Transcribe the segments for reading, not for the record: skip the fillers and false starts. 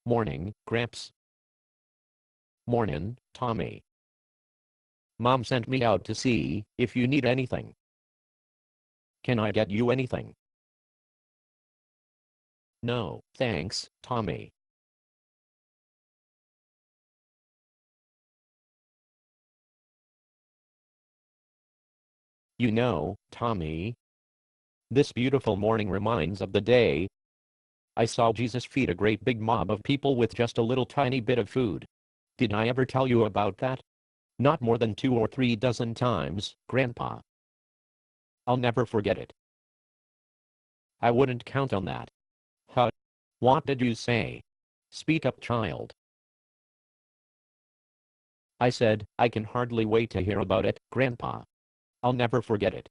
Morning, Gramps. Mornin', Tommy. Mom sent me out to see if you need anything. Can I get you anything? No, thanks, Tommy. You know, Tommy, this beautiful morning reminds of the day I saw Jesus feed a great big mob of people with just a little tiny bit of food. Did I ever tell you about that? Not more than 2 or 3 dozen times, Grandpa. I'll never forget it. I wouldn't count on that. Huh? What did you say? Speak up, child. I said, I can hardly wait to hear about it, Grandpa. I'll never forget it.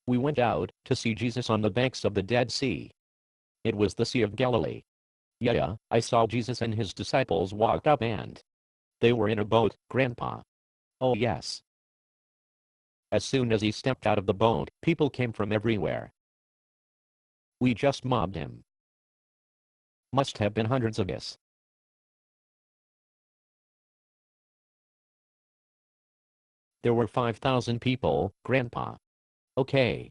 We went out to see Jesus on the banks of the Dead Sea. It was the Sea of Galilee. Yeah, I saw Jesus and his disciples walked up and they were in a boat, Grandpa. Oh yes. As soon as he stepped out of the boat, people came from everywhere. We just mobbed him. Must have been hundreds of us. There were 5,000 people, Grandpa. Okay.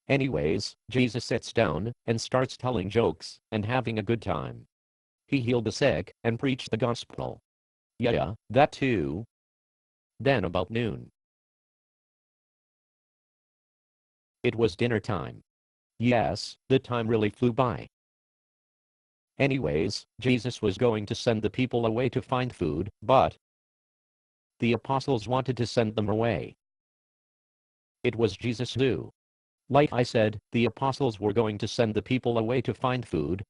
Anyways, Jesus sits down and starts telling jokes and having a good time. He healed the sick and preached the gospel. Yeah, that too. Then about noon, it was dinner time. Yes, the time really flew by. Anyways, Jesus was going to send the people away to find food, but the apostles wanted to send them away. It was Jesus who, like I said, the apostles were going to send the people away to find food,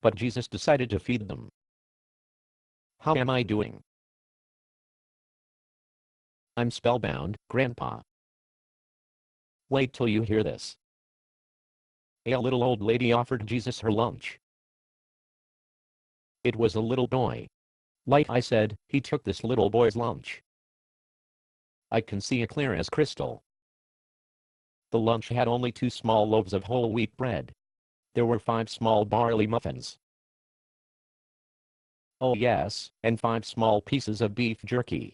but Jesus decided to feed them. How am I doing? I'm spellbound, Grandpa. Wait till you hear this. A little old lady offered Jesus her lunch. It was a little boy. Like I said, he took this little boy's lunch. I can see it clear as crystal. The lunch had only 2 small loaves of whole wheat bread. There were 5 small barley muffins. Oh yes, and 5 small pieces of beef jerky.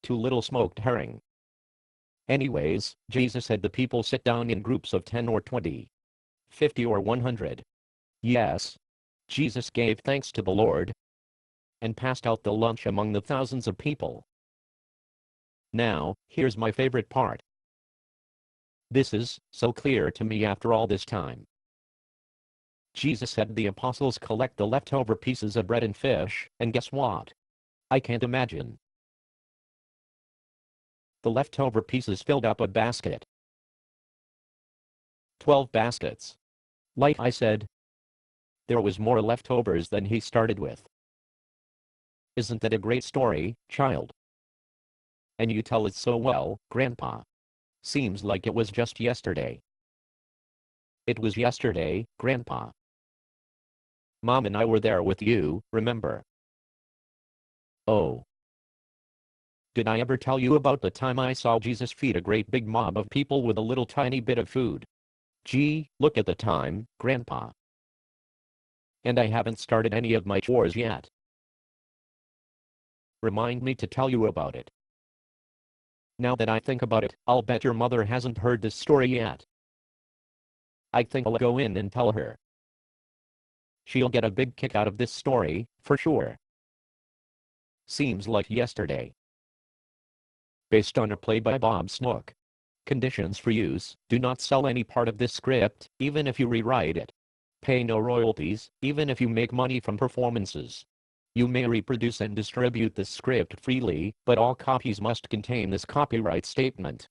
2 little smoked herring. Anyways, Jesus had the people sit down in groups of 10 or 20, 50 or 100. Yes. Jesus gave thanks to the Lord and passed out the lunch among the thousands of people. Now, here's my favorite part. This is so clear to me after all this time. Jesus had the apostles collect the leftover pieces of bread and fish, and guess what? I can't imagine. The leftover pieces filled up a basket. 12 baskets. Like I said, there was more leftovers than he started with. Isn't that a great story, child? And you tell it so well, Grandpa. Seems like it was just yesterday. It was yesterday, Grandpa. Mom and I were there with you, remember? Oh. Did I ever tell you about the time I saw Jesus feed a great big mob of people with a little tiny bit of food? Gee, look at the time, Grandpa. And I haven't started any of my chores yet. Remind me to tell you about it. Now that I think about it, I'll bet your mother hasn't heard this story yet. I think I'll go in and tell her. She'll get a big kick out of this story, for sure. Seems like yesterday. Based on a play by Bob Snook. Conditions for use: do not sell any part of this script, even if you rewrite it. Pay no royalties, even if you make money from performances. You may reproduce and distribute this script freely, but all copies must contain this copyright statement.